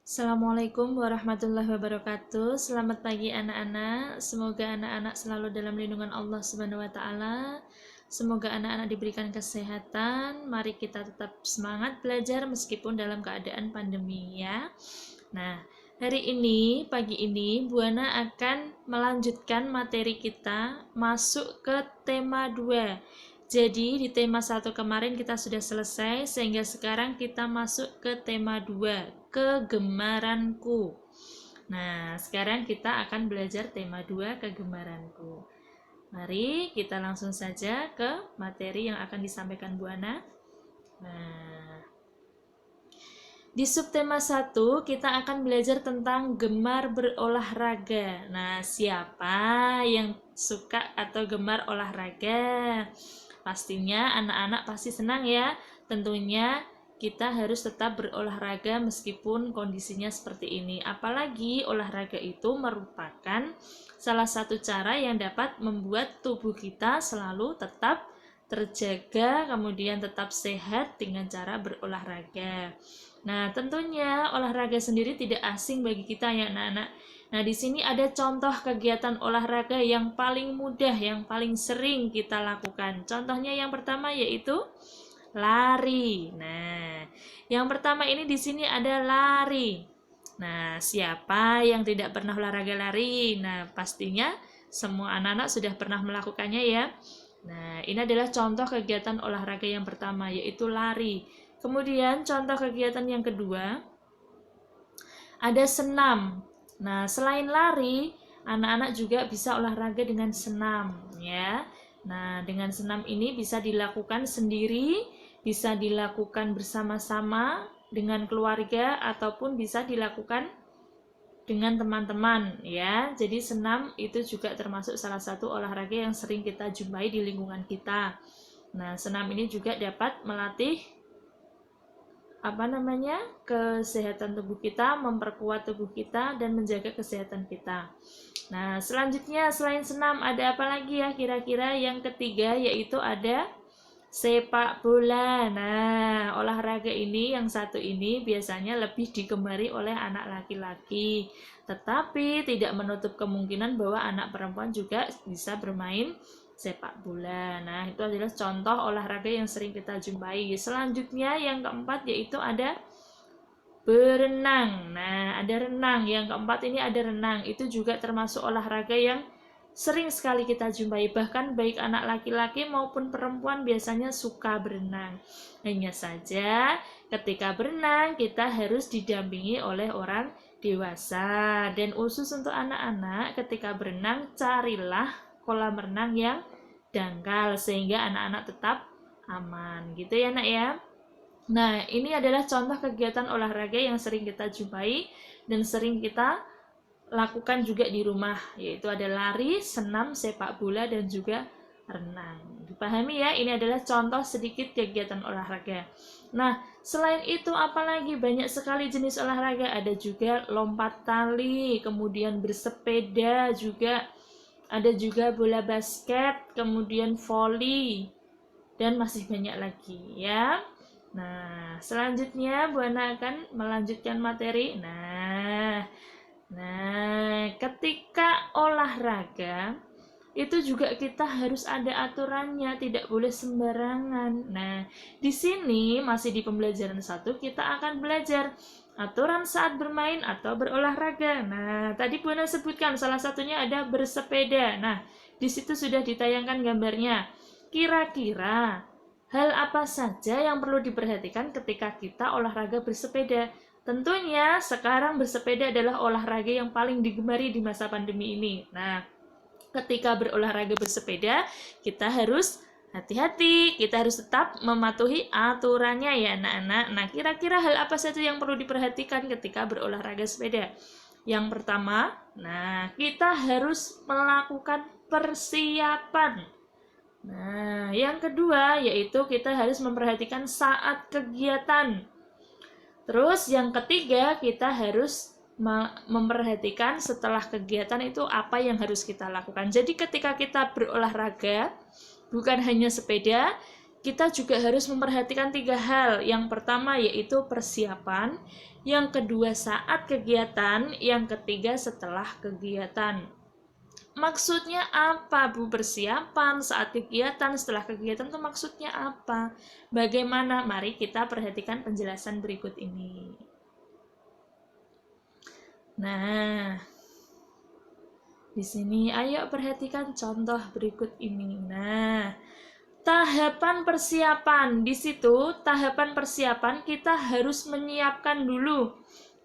Assalamualaikum warahmatullahi wabarakatuh. Selamat pagi anak-anak. Semoga anak-anak selalu dalam lindungan Allah Subhanahu wa taala. Semoga anak-anak diberikan kesehatan. Mari kita tetap semangat belajar meskipun dalam keadaan pandemi ya. Nah, hari ini, pagi ini Bu Ana akan melanjutkan materi kita masuk ke tema 2. Jadi di tema 1 kemarin kita sudah selesai, sehingga sekarang kita masuk ke tema 2, kegemaranku. Nah, sekarang kita akan belajar tema 2, kegemaranku. Mari kita langsung saja ke materi yang akan disampaikan Bu Ana. Nah, di subtema 1 kita akan belajar tentang gemar berolahraga. Nah, siapa yang suka atau gemar olahraga? Pastinya anak-anak pasti senang ya. Tentunya kita harus tetap berolahraga meskipun kondisinya seperti ini. Apalagi olahraga itu merupakan salah satu cara yang dapat membuat tubuh kita selalu tetap terjaga, kemudian tetap sehat dengan cara berolahraga. Nah, tentunya olahraga sendiri tidak asing bagi kita ya anak-anak. Nah, di sini ada contoh kegiatan olahraga yang paling mudah, yang paling sering kita lakukan. Contohnya yang pertama yaitu lari. Nah, yang pertama ini di sini ada lari. Nah, siapa yang tidak pernah olahraga lari? Nah, pastinya semua anak-anak sudah pernah melakukannya ya. Nah, ini adalah contoh kegiatan olahraga yang pertama, yaitu lari. Kemudian contoh kegiatan yang kedua, ada senam. Nah, selain lari, anak-anak juga bisa olahraga dengan senam, ya. Nah, dengan senam ini bisa dilakukan sendiri, bisa dilakukan bersama-sama dengan keluarga, ataupun bisa dilakukan dengan teman-teman, ya. Jadi senam itu juga termasuk salah satu olahraga yang sering kita jumpai di lingkungan kita. Nah, senam ini juga dapat melatih kesehatan tubuh kita, memperkuat tubuh kita, dan menjaga kesehatan kita. Nah, selanjutnya selain senam ada apa lagi ya kira-kira? Yang ketiga yaitu ada sepak bola. Nah, olahraga ini yang satu ini biasanya lebih digemari oleh anak laki-laki, tetapi tidak menutup kemungkinan bahwa anak perempuan juga bisa bermain sepak bola. Nah, itu adalah contoh olahraga yang sering kita jumpai. Selanjutnya yang keempat yaitu ada berenang. Nah, ada renang. Yang keempat ini ada renang. Itu juga termasuk olahraga yang sering sekali kita jumpai. Bahkan baik anak laki-laki maupun perempuan biasanya suka berenang. Hanya saja ketika berenang kita harus didampingi oleh orang dewasa. Dan khusus untuk anak-anak ketika berenang carilah kolam renang yang dangkal sehingga anak-anak tetap aman. Gitu ya, Nak ya. Nah, ini adalah contoh kegiatan olahraga yang sering kita jumpai dan sering kita lakukan juga di rumah, yaitu ada lari, senam, sepak bola, dan juga renang. Dipahami ya, ini adalah contoh sedikit kegiatan olahraga. Nah, selain itu apalagi banyak sekali jenis olahraga. Ada juga lompat tali, kemudian bersepeda juga, ada juga bola basket, kemudian voli, dan masih banyak lagi ya. Nah, selanjutnya Bu Ana akan melanjutkan materi. Nah, ketika olahraga itu juga kita harus ada aturannya, tidak boleh sembarangan. Nah, di sini masih di pembelajaran 1 kita akan belajar aturan saat bermain atau berolahraga. Nah, tadi Bu Ana sebutkan salah satunya ada bersepeda. Nah, di situ sudah ditayangkan gambarnya. Kira-kira hal apa saja yang perlu diperhatikan ketika kita olahraga bersepeda? Tentunya sekarang bersepeda adalah olahraga yang paling digemari di masa pandemi ini. Nah, ketika berolahraga bersepeda, kita harus hati-hati, kita harus tetap mematuhi aturannya ya anak-anak. Nah, kira-kira hal apa saja yang perlu diperhatikan ketika berolahraga sepeda? Yang pertama, kita harus melakukan persiapan. Nah, yang kedua yaitu kita harus memperhatikan saat kegiatan. Terus yang ketiga kita harus memperhatikan setelah kegiatan itu apa yang harus kita lakukan. Jadi ketika kita berolahraga, bukan hanya sepeda, kita juga harus memperhatikan 3 hal. Yang pertama yaitu persiapan, yang kedua saat kegiatan, yang ketiga setelah kegiatan. Maksudnya apa, Bu? Persiapan saat kegiatan, setelah kegiatan itu maksudnya apa? Bagaimana? Mari kita perhatikan penjelasan berikut ini. Nah, di sini ayo perhatikan contoh berikut ini. Nah, tahapan persiapan. Di situ tahapan persiapan kita harus menyiapkan dulu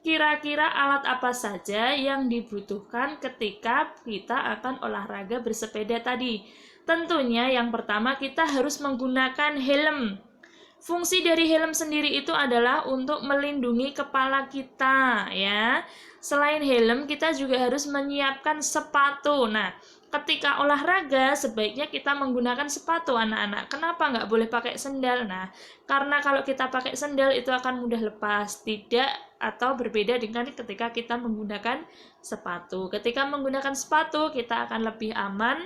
kira-kira alat apa saja yang dibutuhkan ketika kita akan olahraga bersepeda tadi. Tentunya yang pertama kita harus menggunakan helm. Fungsi dari helm sendiri itu adalah untuk melindungi kepala kita, ya. Selain helm, kita juga harus menyiapkan sepatu. Nah, ketika olahraga sebaiknya kita menggunakan sepatu, anak-anak. Kenapa nggak boleh pakai sendal? Nah, karena kalau kita pakai sendal itu akan mudah lepas, tidak atau berbeda dengan ketika kita menggunakan sepatu. Ketika menggunakan sepatu kita akan lebih aman,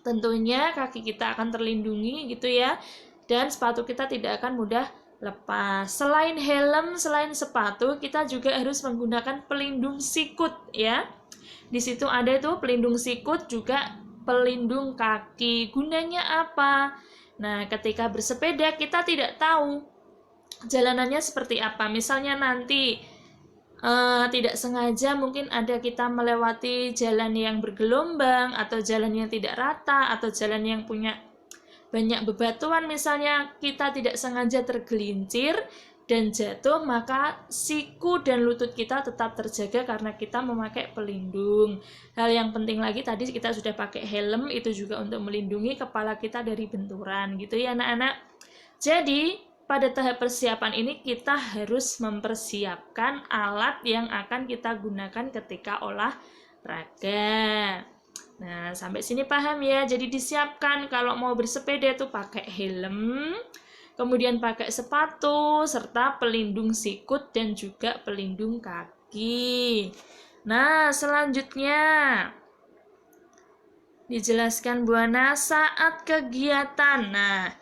tentunya kaki kita akan terlindungi gitu ya, dan sepatu kita tidak akan mudah lepas. Selain helm, selain sepatu, kita juga harus menggunakan pelindung sikut ya. Di situ ada itu pelindung sikut, juga pelindung kaki. Gunanya apa? Nah, ketika bersepeda kita tidak tahu jalanannya seperti apa. Misalnya nanti tidak sengaja mungkin ada kita melewati jalan yang bergelombang, atau jalan yang tidak rata, atau jalan yang punya banyak bebatuan, misalnya kita tidak sengaja tergelincir dan jatuh, maka siku dan lutut kita tetap terjaga karena kita memakai pelindung. Hal yang penting lagi tadi kita sudah pakai helm, itu juga untuk melindungi kepala kita dari benturan gitu ya anak-anak. Jadi pada tahap persiapan ini kita harus mempersiapkan alat yang akan kita gunakan ketika olahraga. Nah, sampai sini paham ya. Jadi disiapkan kalau mau bersepeda itu pakai helm, kemudian pakai sepatu, serta pelindung sikut dan juga pelindung kaki. Nah, selanjutnya dijelaskan Bu Ana saat kegiatan. Nah,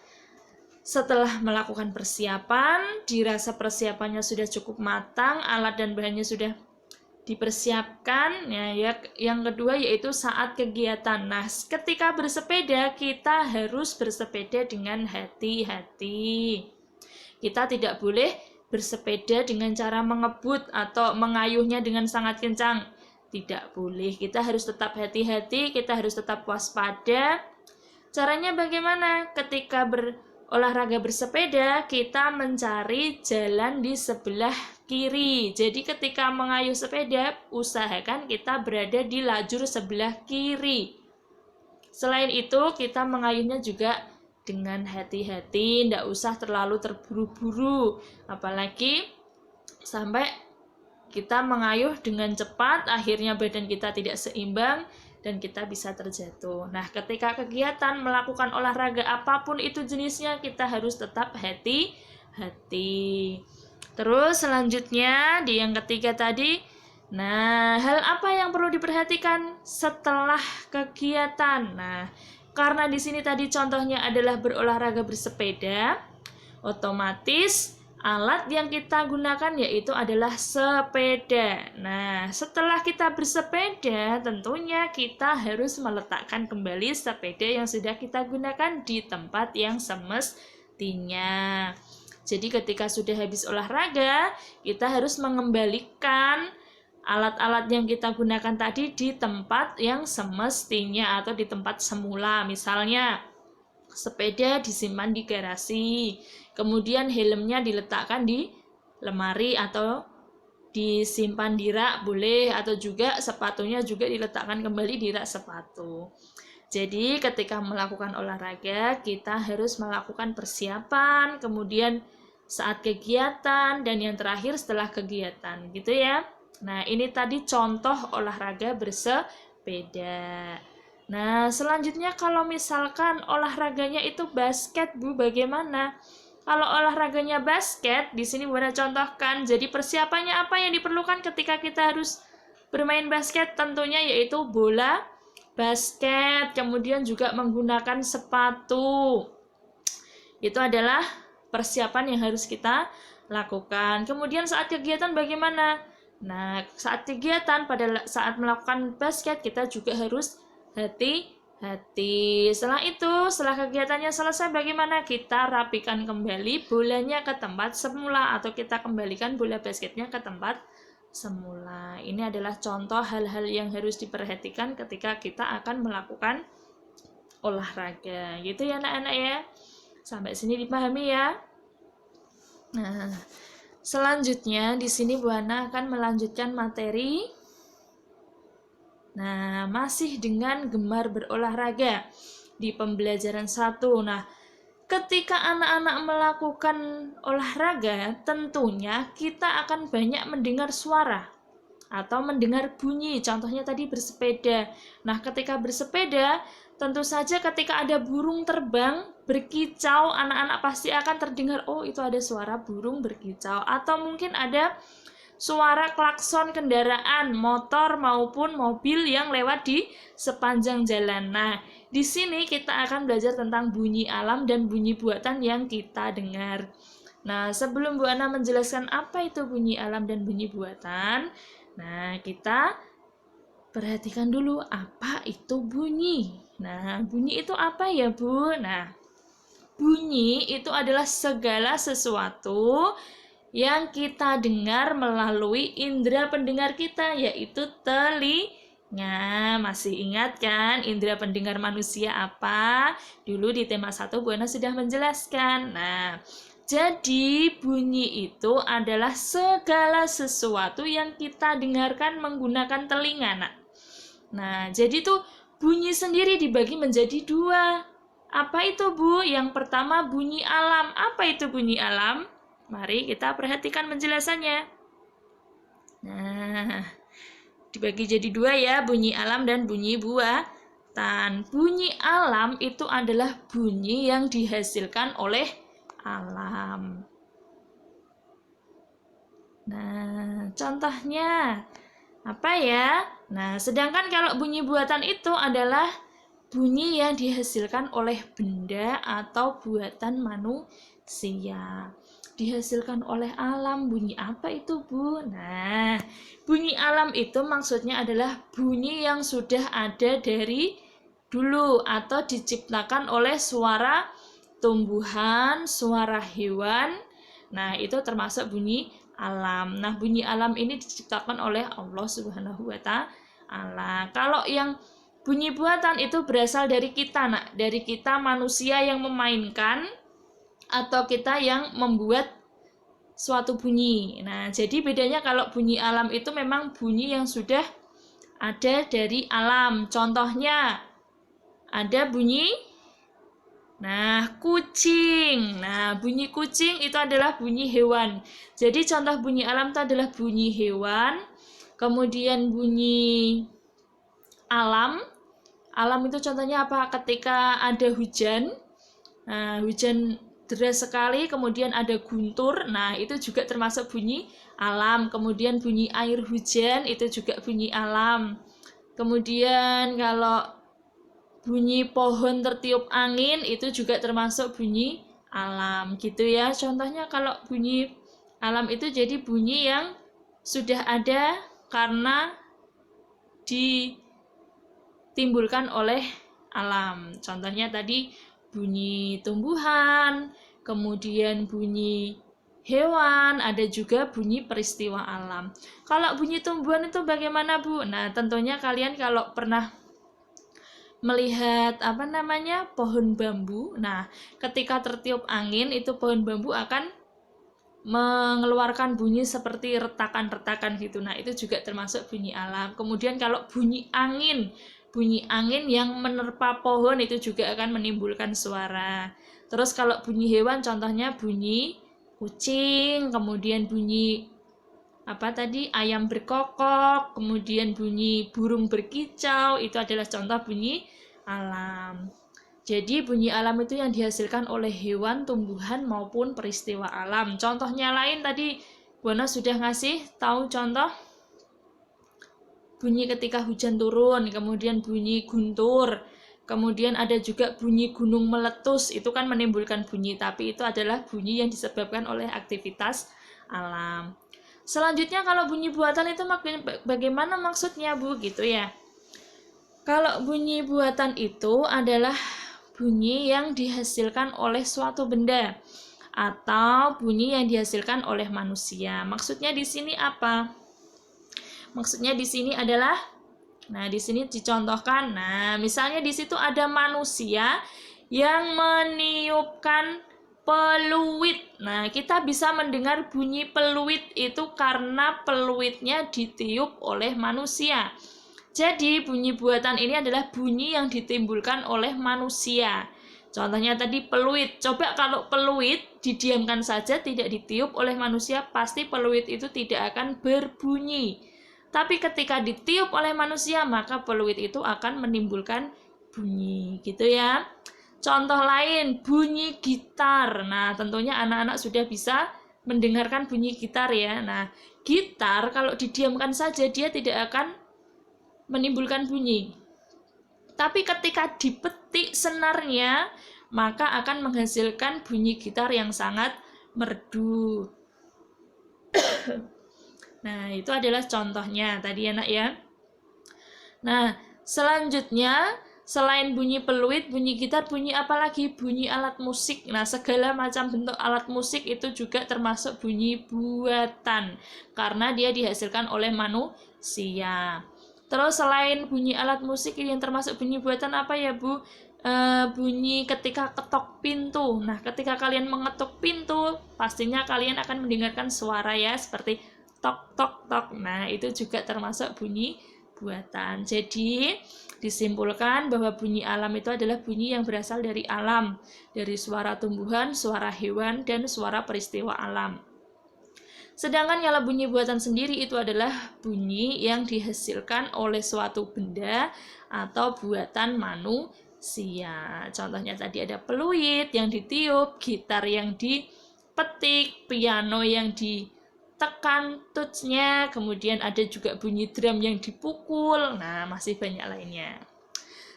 setelah melakukan persiapan, dirasa persiapannya sudah cukup matang, alat dan bahannya sudah dipersiapkan ya. Yang kedua yaitu saat kegiatan. Nah, ketika bersepeda kita harus bersepeda dengan hati-hati. Kita tidak boleh bersepeda dengan cara mengebut atau mengayuhnya dengan sangat kencang. Tidak boleh. Kita harus tetap hati-hati, kita harus tetap waspada. Caranya bagaimana? Ketika olahraga bersepeda, kita mencari jalan di sebelah kiri. Jadi ketika mengayuh sepeda, usahakan kita berada di lajur sebelah kiri. Selain itu, kita mengayuhnya juga dengan hati-hati, tidak usah terlalu terburu-buru. Apalagi sampai kita mengayuh dengan cepat, akhirnya badan kita tidak seimbang dan kita bisa terjatuh. Nah, ketika kegiatan melakukan olahraga apapun itu jenisnya, kita harus tetap hati-hati. Terus selanjutnya di yang ketiga tadi, nah, hal apa yang perlu diperhatikan setelah kegiatan? Nah, karena di sini tadi contohnya adalah berolahraga bersepeda, otomatis alat yang kita gunakan yaitu adalah sepeda. Nah, setelah kita bersepeda, tentunya kita harus meletakkan kembali sepeda yang sudah kita gunakan di tempat yang semestinya. Jadi ketika sudah habis olahraga, kita harus mengembalikan alat-alat yang kita gunakan tadi di tempat yang semestinya atau di tempat semula. Misalnya, sepeda disimpan di garasi, kemudian helmnya diletakkan di lemari atau disimpan di rak boleh, atau juga sepatunya juga diletakkan kembali di rak sepatu. Jadi ketika melakukan olahraga kita harus melakukan persiapan, kemudian saat kegiatan, dan yang terakhir setelah kegiatan gitu ya. Nah, ini tadi contoh olahraga bersepeda. Nah, selanjutnya kalau misalkan olahraganya itu basket, Bu, bagaimana? Kalau olahraganya basket, di sini Bu Ana contohkan. Jadi persiapannya apa yang diperlukan ketika kita harus bermain basket? Tentunya yaitu bola basket, kemudian juga menggunakan sepatu. Itu adalah persiapan yang harus kita lakukan. Kemudian saat kegiatan bagaimana? Nah, saat kegiatan pada saat melakukan basket kita juga harus hati-hati. Setelah kegiatannya selesai bagaimana? Kita rapikan kembali bolanya ke tempat semula atau kita kembalikan bola basketnya ke tempat semula. Ini adalah contoh hal-hal yang harus diperhatikan ketika kita akan melakukan olahraga. Gitu ya anak-anak ya. Sampai sini dipahami ya. Nah, selanjutnya di sini Bu Hana akan melanjutkan materi. Nah, masih dengan gemar berolahraga di pembelajaran 1. Nah, ketika anak-anak melakukan olahraga, tentunya kita akan banyak mendengar suara atau mendengar bunyi. Contohnya tadi bersepeda. Nah, ketika bersepeda, tentu saja ketika ada burung terbang berkicau, anak-anak pasti akan terdengar, oh itu ada suara burung berkicau. Atau mungkin ada suara klakson kendaraan, motor maupun mobil yang lewat di sepanjang jalan. Nah, di sini kita akan belajar tentang bunyi alam dan bunyi buatan yang kita dengar. Nah, sebelum Bu Ana menjelaskan apa itu bunyi alam dan bunyi buatan, nah, kita perhatikan dulu apa itu bunyi. Nah, bunyi itu apa ya, Bu? Nah, bunyi itu adalah segala sesuatu yang kita dengar melalui indera pendengar kita, yaitu telinga. Masih ingat kan indera pendengar manusia apa? Dulu di tema 1 Bu Ana sudah menjelaskan. Nah, jadi bunyi itu adalah segala sesuatu yang kita dengarkan menggunakan telinga. Nah, jadi tuh bunyi sendiri dibagi menjadi 2. Apa itu, Bu? Yang pertama bunyi alam. Apa itu bunyi alam? Mari kita perhatikan penjelasannya. Nah, dibagi jadi 2 ya, bunyi alam dan bunyi buatan. Bunyi alam itu adalah bunyi yang dihasilkan oleh alam. Nah, contohnya apa ya? Nah, sedangkan kalau bunyi buatan itu adalah bunyi yang dihasilkan oleh benda atau buatan manusia. Dihasilkan oleh alam. Bunyi apa itu, Bu? Nah, bunyi alam itu maksudnya adalah bunyi yang sudah ada dari dulu atau diciptakan oleh suara tumbuhan, suara hewan. Nah, itu termasuk bunyi alam. Nah, bunyi alam ini diciptakan oleh Allah Subhanahu wa Ta'ala. Kalau yang bunyi buatan itu berasal dari kita, dari kita manusia yang memainkan atau kita yang membuat suatu bunyi. Nah, jadi bedanya kalau bunyi alam itu memang bunyi yang sudah ada dari alam. Contohnya ada bunyi kucing. Nah, bunyi kucing itu adalah bunyi hewan. Jadi contoh bunyi alam itu adalah bunyi hewan. Kemudian bunyi alam. Alam itu contohnya apa? Ketika ada hujan. Nah, hujan deras sekali, kemudian ada guntur. Nah, itu juga termasuk bunyi alam. Kemudian bunyi air hujan itu juga bunyi alam. Kemudian kalau bunyi pohon tertiup angin itu juga termasuk bunyi alam gitu ya. Contohnya kalau bunyi alam itu jadi bunyi yang sudah ada karena ditimbulkan oleh alam. Contohnya tadi bunyi tumbuhan, kemudian bunyi hewan, ada juga bunyi peristiwa alam. Kalau bunyi tumbuhan itu bagaimana, Bu? Nah, tentunya kalian kalau pernah melihat pohon bambu. Nah, ketika tertiup angin itu pohon bambu akan mengeluarkan bunyi seperti retakan-retakan gitu. Nah, itu juga termasuk bunyi alam. Kemudian kalau bunyi angin yang menerpa pohon itu juga akan menimbulkan suara. Terus kalau bunyi hewan contohnya bunyi kucing, kemudian bunyi ayam berkokok, kemudian bunyi burung berkicau, itu adalah contoh bunyi alam. Jadi bunyi alam itu yang dihasilkan oleh hewan, tumbuhan maupun peristiwa alam. Contohnya lain tadi Bu Ana sudah ngasih tahu contoh bunyi ketika hujan turun, kemudian bunyi guntur, Kemudian ada juga bunyi gunung meletus, itu kan menimbulkan bunyi, tapi itu adalah bunyi yang disebabkan oleh aktivitas alam. Selanjutnya kalau bunyi buatan itu bagaimana maksudnya Bu gitu ya. Kalau bunyi buatan itu adalah bunyi yang dihasilkan oleh suatu benda atau bunyi yang dihasilkan oleh manusia. Maksudnya di sini apa? Maksudnya di sini adalah, nah di sini dicontohkan. Nah, misalnya di situ ada manusia yang meniupkan peluit. Nah, kita bisa mendengar bunyi peluit itu karena peluitnya ditiup oleh manusia. Jadi, bunyi buatan ini adalah bunyi yang ditimbulkan oleh manusia. Contohnya tadi peluit. Coba kalau peluit didiamkan saja, tidak ditiup oleh manusia, pasti peluit itu tidak akan berbunyi. Tapi ketika ditiup oleh manusia, maka peluit itu akan menimbulkan bunyi, gitu ya. Contoh lain, bunyi gitar. Nah, tentunya anak-anak sudah bisa mendengarkan bunyi gitar ya. Nah, gitar kalau didiamkan saja dia tidak akan menimbulkan bunyi. Tapi ketika dipetik senarnya, maka akan menghasilkan bunyi gitar yang sangat merdu. Nah, itu adalah contohnya tadi anak ya. Nah, selanjutnya selain bunyi peluit, bunyi gitar, bunyi apa lagi? Bunyi alat musik. Nah, segala macam bentuk alat musik itu juga termasuk bunyi buatan karena dia dihasilkan oleh manusia. Terus selain bunyi alat musik yang termasuk bunyi buatan apa ya Bu? Bunyi ketika ketok pintu. Nah, ketika kalian mengetuk pintu, pastinya kalian akan mendengarkan suara ya seperti tok tok tok. Nah, itu juga termasuk bunyi buatan. Jadi, disimpulkan bahwa bunyi alam itu adalah bunyi yang berasal dari alam, dari suara tumbuhan, suara hewan, dan suara peristiwa alam. Sedangkan kalau bunyi buatan sendiri itu adalah bunyi yang dihasilkan oleh suatu benda atau buatan manusia. Contohnya tadi ada peluit yang ditiup, gitar yang dipetik, piano yang ditekan touch-nya, kemudian ada juga bunyi drum yang dipukul. Nah, masih banyak lainnya.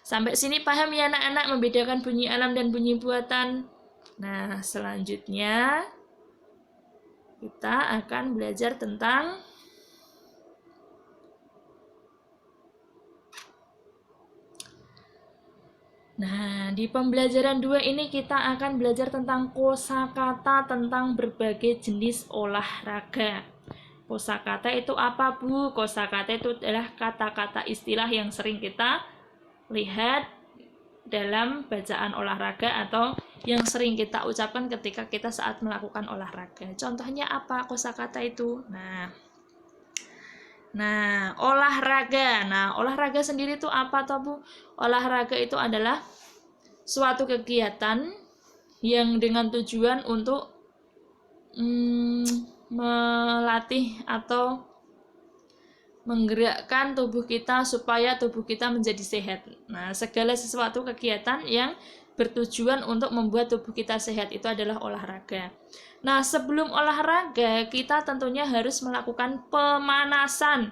Sampai sini paham ya anak-anak membedakan bunyi alam dan bunyi buatan? Nah, selanjutnya kita akan belajar tentang di pembelajaran 2 ini kita akan belajar tentang kosakata, tentang berbagai jenis olahraga. Kosakata itu apa, Bu? Kosakata itu adalah kata-kata istilah yang sering kita lihat dalam bacaan olahraga atau yang sering kita ucapkan ketika kita saat melakukan olahraga. Contohnya apa kosakata itu? Nah, olahraga. Nah, olahraga sendiri itu apa toh, Bu? Olahraga itu adalah suatu kegiatan yang dengan tujuan untuk melatih atau menggerakkan tubuh kita supaya tubuh kita menjadi sehat. Nah, segala sesuatu kegiatan yang bertujuan untuk membuat tubuh kita sehat itu adalah olahraga. Nah, sebelum olahraga, kita tentunya harus melakukan pemanasan.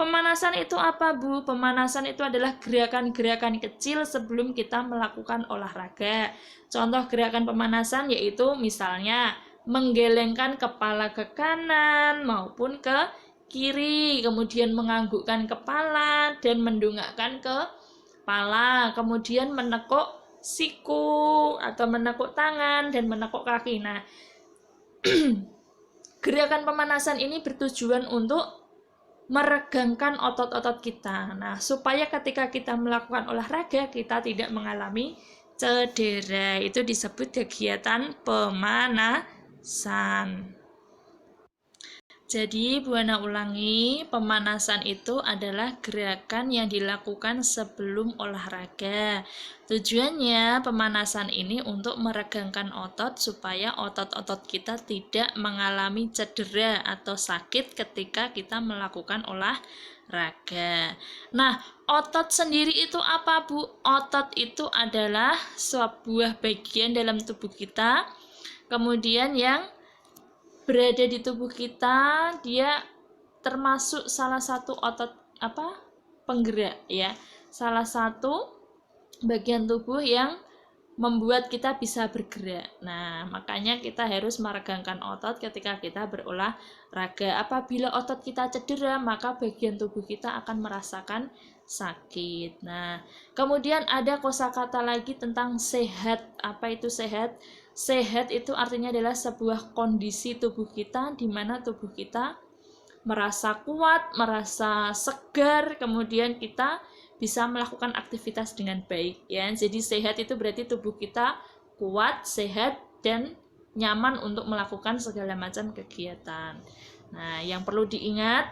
Pemanasan itu apa, Bu? Pemanasan itu adalah gerakan-gerakan kecil sebelum kita melakukan olahraga. Contoh gerakan pemanasan yaitu misalnya menggelengkan kepala ke kanan maupun ke kiri, kemudian menganggukkan kepala dan mendongakkan kepala, kemudian menekuk siku atau menekuk tangan dan menekuk kaki. Nah, gerakan pemanasan ini bertujuan untuk meregangkan otot-otot kita. Nah, supaya ketika kita melakukan olahraga kita tidak mengalami cedera. Itu disebut kegiatan pemanasan. Jadi, Bu Ana ulangi, pemanasan itu adalah gerakan yang dilakukan sebelum olahraga. Tujuannya pemanasan ini untuk meregangkan otot supaya otot-otot kita tidak mengalami cedera atau sakit ketika kita melakukan olahraga. Nah, otot sendiri itu apa, Bu? Otot itu adalah sebuah bagian dalam tubuh kita, kemudian yang berada di tubuh kita, dia termasuk salah satu otot penggerak ya. Salah satu bagian tubuh yang membuat kita bisa bergerak. Nah, makanya kita harus meregangkan otot ketika kita berolahraga. Apabila otot kita cedera, maka bagian tubuh kita akan merasakan sakit. Nah, kemudian ada kosakata lagi tentang sehat. Apa itu sehat? Sehat itu artinya adalah sebuah kondisi tubuh kita di mana tubuh kita merasa kuat, merasa segar, kemudian kita bisa melakukan aktivitas dengan baik ya. Jadi sehat itu berarti tubuh kita kuat, sehat, dan nyaman untuk melakukan segala macam kegiatan. Nah, yang perlu diingat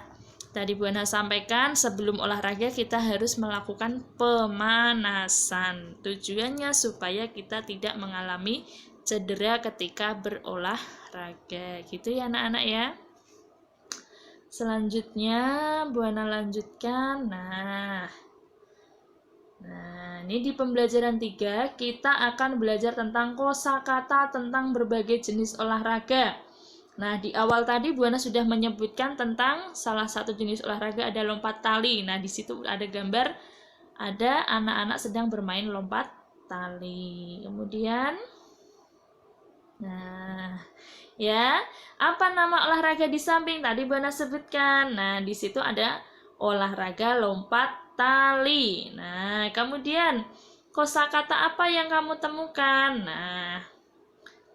tadi Bu Ana sampaikan, sebelum olahraga kita harus melakukan pemanasan. Tujuannya supaya kita tidak mengalami cedera ketika berolahraga. Gitu ya anak-anak ya. Selanjutnya Bu Ana lanjutkan. Nah, ini di pembelajaran 3 kita akan belajar tentang kosakata tentang berbagai jenis olahraga. Nah, di awal tadi Bu Ana sudah menyebutkan tentang salah satu jenis olahraga ada lompat tali. Nah, di situ ada gambar ada anak-anak sedang bermain lompat tali. Kemudian ya, apa nama olahraga di samping tadi Bu Ana sebutkan? Nah, di situ ada olahraga lompat tali. Nah, kemudian kosakata apa yang kamu temukan? Nah,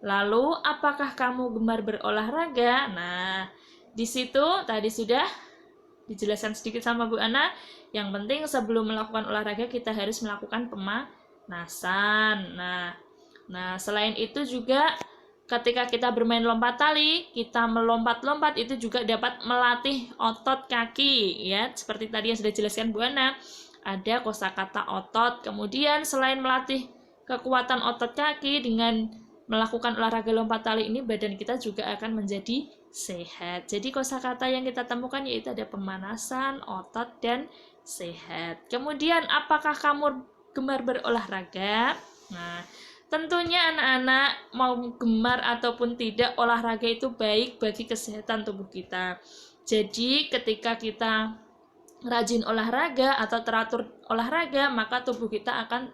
lalu apakah kamu gemar berolahraga? Nah, di situ tadi sudah dijelaskan sedikit sama Bu Ana. Yang penting sebelum melakukan olahraga kita harus melakukan pemanasan. Nah, selain itu juga ketika kita bermain lompat tali, kita melompat-lompat itu juga dapat melatih otot kaki ya. Seperti tadi yang sudah dijelaskan Bu Ana, ada kosakata otot. Kemudian selain melatih kekuatan otot kaki dengan melakukan olahraga lompat tali ini, badan kita juga akan menjadi sehat. Jadi kosakata yang kita temukan yaitu ada pemanasan, otot, dan sehat. Kemudian apakah kamu gemar berolahraga? Nah, tentunya anak-anak mau gemar ataupun tidak, olahraga itu baik bagi kesehatan tubuh kita. Jadi ketika kita rajin olahraga atau teratur olahraga, maka tubuh kita akan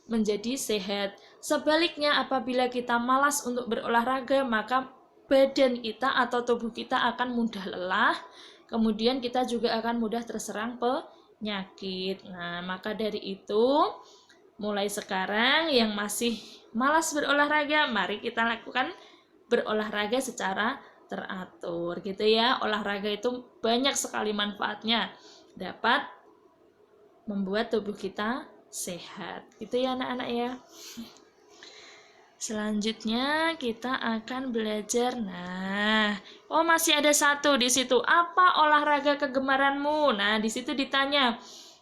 menjadi sehat. Sebaliknya apabila kita malas untuk berolahraga, maka badan kita atau tubuh kita akan mudah lelah, kemudian kita juga akan mudah terserang penyakit. Nah, maka dari itu mulai sekarang yang masih malas berolahraga, mari kita lakukan berolahraga secara teratur gitu ya. Olahraga itu banyak sekali manfaatnya, dapat membuat tubuh kita sehat. Gitu ya anak-anak ya. Selanjutnya kita akan belajar. Masih ada satu di situ. Apa olahraga kegemaranmu? Nah, di situ ditanya,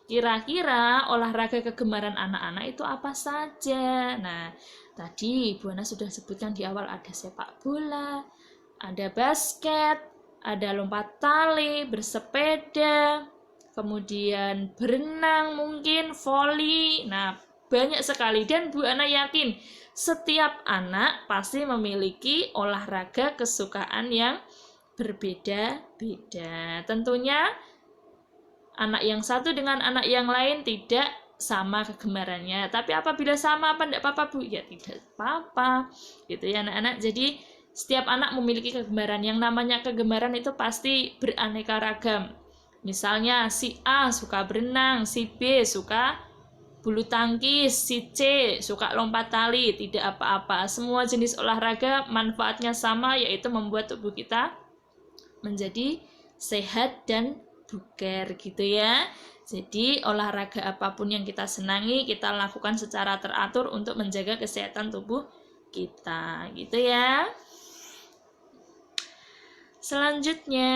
kira-kira olahraga kegemaran anak-anak itu apa saja? Nah, tadi Bu Ana sudah sebutkan di awal ada sepak bola, ada basket, ada lompat tali, bersepeda, kemudian berenang mungkin, voli. Nah, banyak sekali dan Bu Ana yakin setiap anak pasti memiliki olahraga kesukaan yang berbeda-beda. Tentunya anak yang satu dengan anak yang lain tidak sama kegemarannya. Tapi apabila sama apa tidak apa-apa Bu? Ya tidak apa-apa. Gitu ya anak-anak. Jadi setiap anak memiliki kegemaran. Yang namanya kegemaran itu pasti beraneka ragam. Misalnya si A suka berenang, si B suka bulu tangkis, si C suka lompat tali. Tidak apa-apa. Semua jenis olahraga manfaatnya sama, yaitu membuat tubuh kita menjadi sehat dan bugar gitu ya. Jadi olahraga apapun yang kita senangi kita lakukan secara teratur untuk menjaga kesehatan tubuh kita gitu ya. Selanjutnya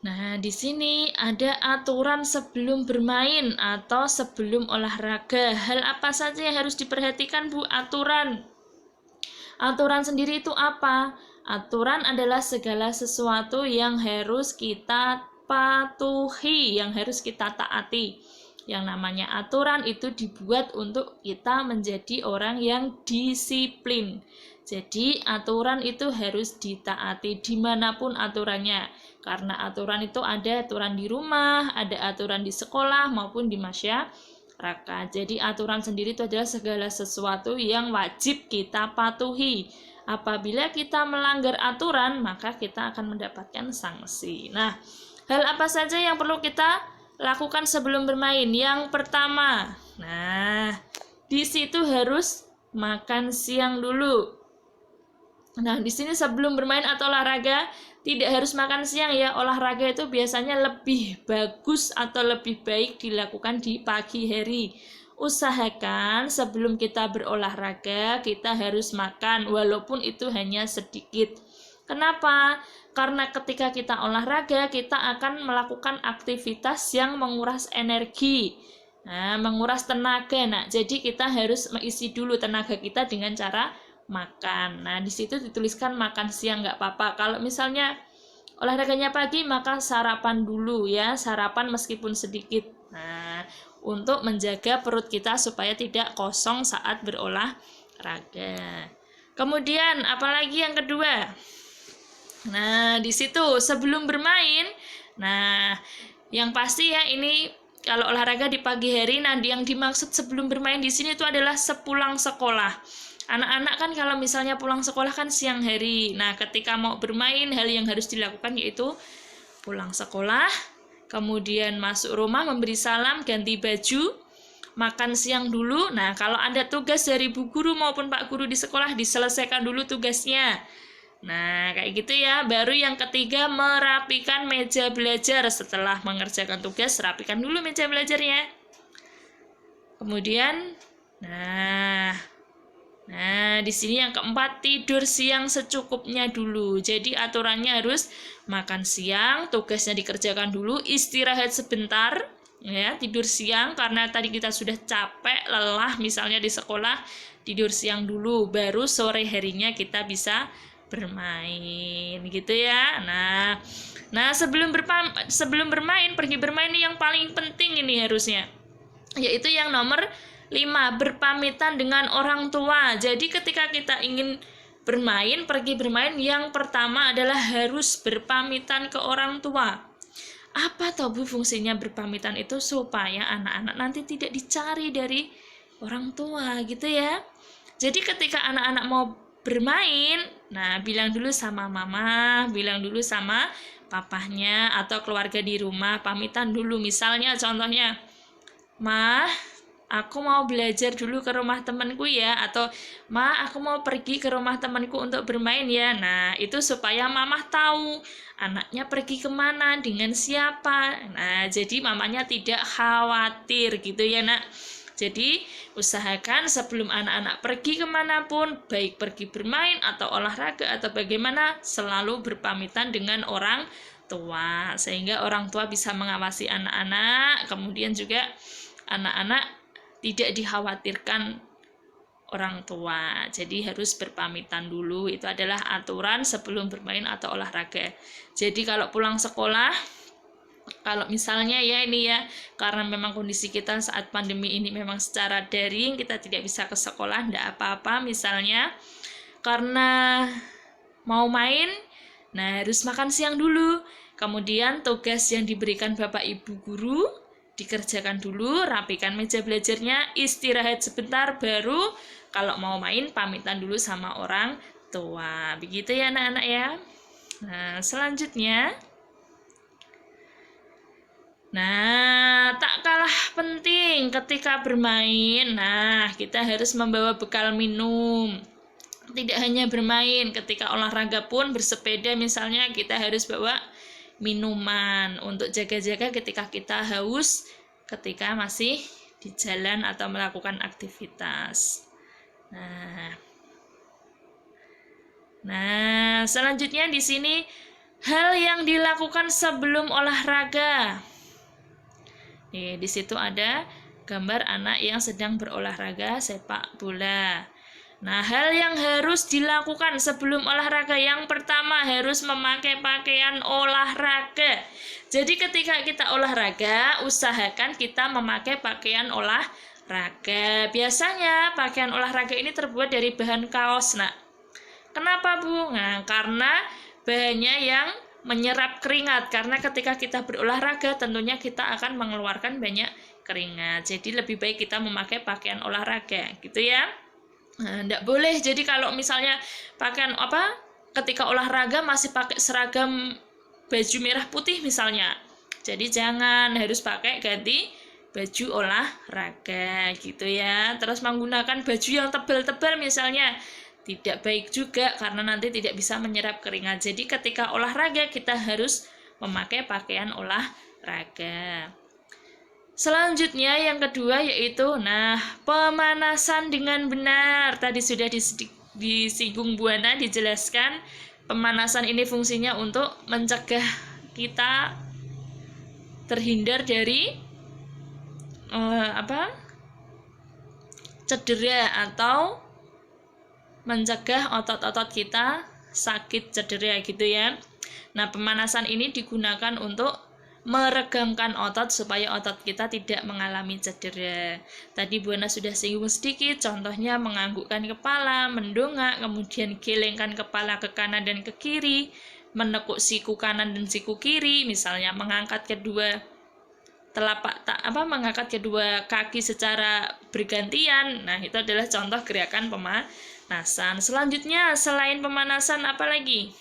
Nah, di sini ada aturan sebelum bermain atau sebelum olahraga. Hal apa saja yang harus diperhatikan, Bu? Aturan. Aturan sendiri itu apa? Aturan adalah segala sesuatu yang harus kita patuhi, yang harus kita taati. Yang namanya aturan itu dibuat untuk kita menjadi orang yang disiplin. Jadi aturan itu harus ditaati dimanapun aturannya. Karena aturan itu ada aturan di rumah, ada aturan di sekolah maupun di masyarakat. Jadi aturan sendiri itu adalah segala sesuatu yang wajib kita patuhi. Apabila kita melanggar aturan, maka kita akan mendapatkan sanksi. Nah, hal apa saja yang perlu kita lakukan sebelum bermain? Yang pertama, di situ harus makan siang dulu. Nah, di sini sebelum bermain atau olahraga tidak harus makan siang ya. Olahraga itu biasanya lebih bagus atau lebih baik dilakukan di pagi hari. Usahakan sebelum kita berolahraga kita harus makan walaupun itu hanya sedikit. Kenapa? Karena ketika kita olahraga kita akan melakukan aktivitas yang menguras energi. Nah, menguras tenaga. Nah, jadi kita harus mengisi dulu tenaga kita dengan cara makan. Nah, di situ dituliskan makan siang nggak apa-apa. Kalau misalnya olahraganya pagi, maka sarapan dulu ya, sarapan meskipun sedikit. Nah, untuk menjaga perut kita supaya tidak kosong saat berolahraga. Kemudian, apalagi yang kedua? Nah, di situ sebelum bermain, yang pasti ya ini kalau olahraga di pagi hari, yang dimaksud sebelum bermain di sini itu adalah sepulang sekolah. Anak-anak kan kalau misalnya pulang sekolah kan siang hari. Nah, ketika mau bermain, hal yang harus dilakukan yaitu pulang sekolah, kemudian masuk rumah, memberi salam, ganti baju, makan siang dulu. Nah, kalau ada tugas dari Bu Guru maupun Pak Guru di sekolah, diselesaikan dulu tugasnya. Nah, kayak gitu ya. Baru yang ketiga, merapikan meja belajar. Setelah mengerjakan tugas, rapikan dulu meja belajarnya. Kemudian, di sini yang keempat, tidur siang secukupnya dulu. Jadi aturannya harus makan siang, tugasnya dikerjakan dulu, istirahat sebentar, ya, tidur siang karena tadi kita sudah capek, lelah misalnya di sekolah, tidur siang dulu, baru sore harinya kita bisa bermain, gitu ya. Nah, sebelum bermain, pergi bermain ini yang paling penting ini harusnya, yaitu yang nomor 5, berpamitan dengan orang tua. Jadi ketika kita ingin pergi bermain, yang pertama adalah harus berpamitan ke orang tua. Apa tahu Bu fungsinya berpamitan itu? Supaya anak-anak nanti tidak dicari dari orang tua, gitu ya. Jadi ketika anak-anak mau bermain, bilang dulu sama mama, bilang dulu sama papahnya atau keluarga di rumah, pamitan dulu. Misalnya contohnya, "Ma, aku mau belajar dulu ke rumah temanku ya," atau "Ma, aku mau pergi ke rumah temanku untuk bermain ya." Nah, itu supaya mamah tahu anaknya pergi kemana, dengan siapa. Nah, jadi mamanya tidak khawatir gitu ya, Nak. Jadi, usahakan sebelum anak-anak pergi kemanapun, baik pergi bermain atau olahraga atau bagaimana, selalu berpamitan dengan orang tua. Sehingga orang tua bisa mengawasi anak-anak, kemudian juga anak-anak tidak dikhawatirkan orang tua. Jadi harus berpamitan dulu. Itu adalah aturan sebelum bermain atau olahraga. Jadi kalau pulang sekolah, kalau misalnya ya ini ya, karena memang kondisi kita saat pandemi ini memang secara daring, kita tidak bisa ke sekolah, enggak apa-apa. Misalnya karena mau main, harus makan siang dulu. Kemudian tugas yang diberikan Bapak Ibu guru dikerjakan dulu, rapikan meja belajarnya, istirahat sebentar, baru kalau mau main pamitan dulu sama orang tua. Begitu ya anak-anak ya. Selanjutnya, tak kalah penting ketika bermain, kita harus membawa bekal minum. Tidak hanya bermain, ketika olahraga pun bersepeda misalnya, kita harus bawa minuman untuk jaga-jaga ketika kita haus, ketika masih di jalan atau melakukan aktivitas. Selanjutnya di sini hal yang dilakukan sebelum olahraga. Di situ ada gambar anak yang sedang berolahraga sepak bola. Nah, hal yang harus dilakukan sebelum olahraga yang pertama harus memakai pakaian olahraga. Jadi ketika kita olahraga, usahakan kita memakai pakaian olahraga. Biasanya pakaian olahraga ini terbuat dari bahan kaos. Nah, kenapa Bu? Nah, karena bahannya yang menyerap keringat. Karena ketika kita berolahraga, tentunya kita akan mengeluarkan banyak keringat. Jadi lebih baik kita memakai pakaian olahraga, gitu ya. Nah, enggak boleh. Jadi kalau misalnya pakaian ketika olahraga masih pakai seragam baju merah putih misalnya. Jadi jangan, harus pakai ganti baju olahraga gitu ya. Terus menggunakan baju yang tebal-tebal misalnya tidak baik juga karena nanti tidak bisa menyerap keringat. Jadi ketika olahraga kita harus memakai pakaian olahraga. Selanjutnya yang kedua yaitu pemanasan dengan benar. Tadi sudah disinggung Bu Ana, dijelaskan pemanasan ini fungsinya untuk mencegah kita terhindar dari cedera atau mencegah otot-otot kita sakit cedera gitu ya. Nah, pemanasan ini digunakan untuk meregangkan otot supaya otot kita tidak mengalami cedera. Tadi Bu Ana sudah singgung sedikit, contohnya menganggukkan kepala, mendongak, kemudian gelengkan kepala ke kanan dan ke kiri, menekuk siku kanan dan siku kiri, misalnya mengangkat kedua mengangkat kedua kaki secara bergantian. Nah, itu adalah contoh gerakan pemanasan. Selanjutnya, selain pemanasan apa lagi?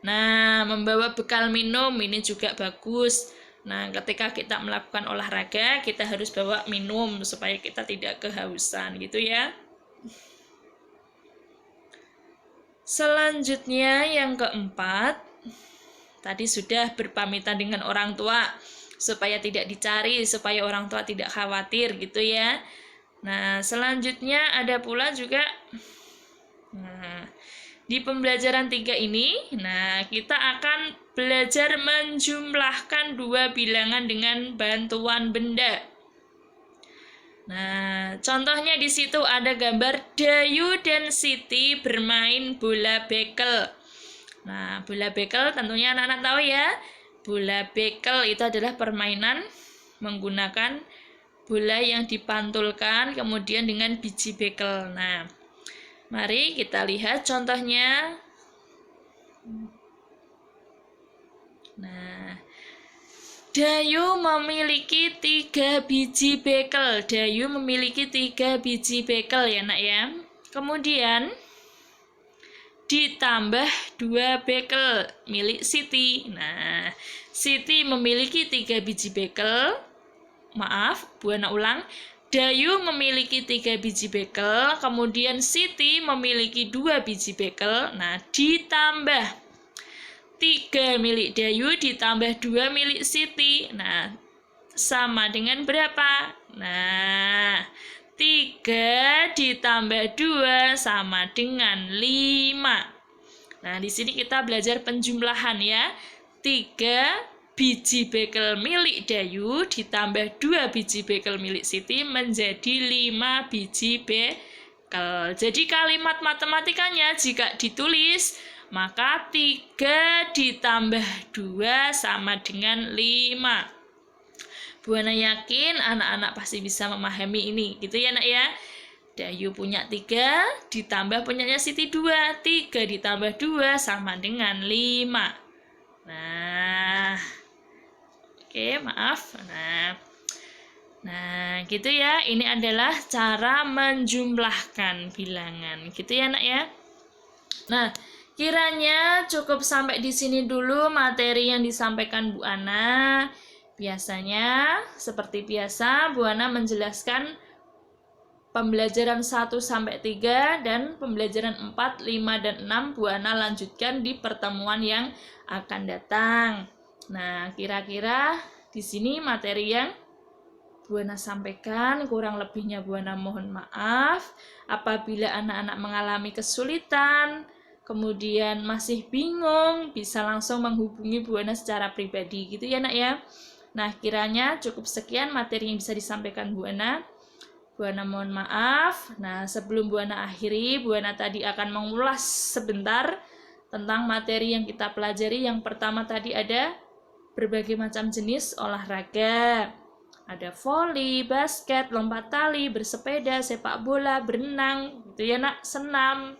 Nah, membawa bekal minum ini juga bagus. Nah, ketika kita melakukan olahraga, kita harus bawa minum supaya kita tidak kehausan gitu ya. Selanjutnya yang keempat, tadi sudah berpamitan dengan orang tua supaya tidak dicari, supaya orang tua tidak khawatir gitu ya. Nah, selanjutnya ada pula juga di pembelajaran 3 ini, kita akan belajar menjumlahkan dua bilangan dengan bantuan benda. Nah, contohnya di situ ada gambar Dayu dan Siti bermain bola bekel. Nah, bola bekel tentunya anak-anak tahu ya. Bola bekel itu adalah permainan menggunakan bola yang dipantulkan kemudian dengan biji bekel. Nah, mari kita lihat contohnya. Nah, Dayu memiliki 3 biji bekel. Dayu memiliki 3 biji bekel ya nak ya. Kemudian ditambah 2 bekel milik Siti. Nah, Siti memiliki 3 biji bekel. Maaf, Bu Ana ulang. Dayu memiliki 3 biji bekel, kemudian Siti memiliki 2 biji bekel. Nah, ditambah 3 milik Dayu ditambah 2 milik Siti. Nah, sama dengan berapa? Nah, 3 ditambah 2 sama dengan 5. Nah, di sini kita belajar penjumlahan ya. 3 biji bekel milik Dayu ditambah 2 biji bekel milik Siti menjadi 5 biji bekel. Jadi kalimat matematikanya jika ditulis, maka 3 ditambah 2 sama dengan 5. Bu Ana yakin anak-anak pasti bisa memahami ini, gitu ya nak ya. Dayu punya 3, ditambah punyanya Siti 2. 3 ditambah 2 sama dengan 5. Nah, oke, maaf. Nah, gitu ya. Ini adalah cara menjumlahkan bilangan. Gitu ya, nak ya. Nah, kiranya cukup sampai di sini dulu materi yang disampaikan Bu Ana. Biasanya, seperti biasa, Bu Ana menjelaskan pembelajaran 1 sampai 3 dan pembelajaran 4, 5, dan 6 Bu Ana lanjutkan di pertemuan yang akan datang. Nah, kira-kira di sini materi yang Bu Ana sampaikan, kurang lebihnya Bu Ana mohon maaf. Apabila anak-anak mengalami kesulitan, kemudian masih bingung, bisa langsung menghubungi Bu Ana secara pribadi gitu ya nak ya. Nah, kiranya cukup sekian materi yang bisa disampaikan Bu Ana. Bu Ana mohon maaf. Nah, sebelum Bu Ana akhiri, Bu Ana tadi akan mengulas sebentar tentang materi yang kita pelajari. Yang pertama tadi ada berbagai macam jenis olahraga. Ada voli, basket, lompat tali, bersepeda, sepak bola, berenang, gitu ya nak, senam.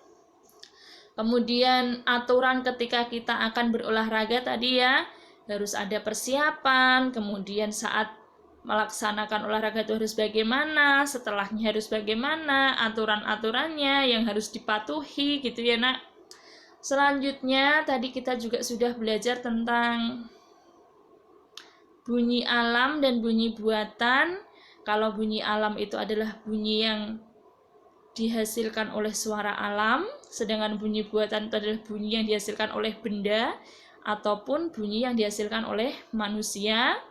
Kemudian aturan ketika kita akan berolahraga tadi ya, harus ada persiapan, kemudian saat melaksanakan olahraga itu harus bagaimana, setelahnya harus bagaimana, aturan-aturannya yang harus dipatuhi gitu ya nak. Selanjutnya tadi kita juga sudah belajar tentang bunyi alam dan bunyi buatan. Kalau bunyi alam itu adalah bunyi yang dihasilkan oleh suara alam, sedangkan bunyi buatan itu adalah bunyi yang dihasilkan oleh benda ataupun bunyi yang dihasilkan oleh manusia.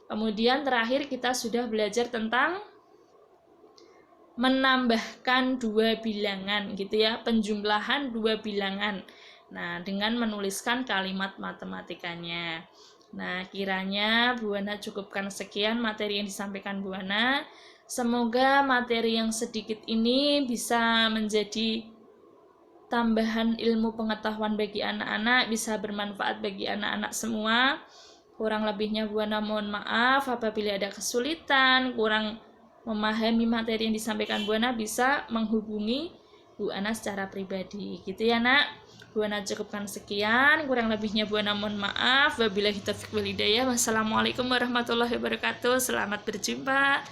Kemudian terakhir kita sudah belajar tentang menambahkan dua bilangan gitu ya, penjumlahan dua bilangan. Nah, dengan menuliskan kalimat matematikanya. Nah, kiranya Bu Ana cukupkan sekian materi yang disampaikan Bu Ana. Semoga materi yang sedikit ini bisa menjadi tambahan ilmu pengetahuan bagi anak-anak, bisa bermanfaat bagi anak-anak semua. Kurang lebihnya Bu Ana mohon maaf. Apabila ada kesulitan, kurang memahami materi yang disampaikan Bu Ana, bisa menghubungi Bu Ana secara pribadi gitu ya nak. Bu Ana cukupkan sekian, kurang lebihnya Bu Ana mohon maaf. Wabillahi taufiq wal hidayah. Wassalamualaikum warahmatullahi wabarakatuh. Selamat berjumpa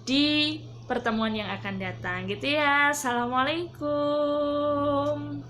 di pertemuan yang akan datang gitu ya. Assalamualaikum.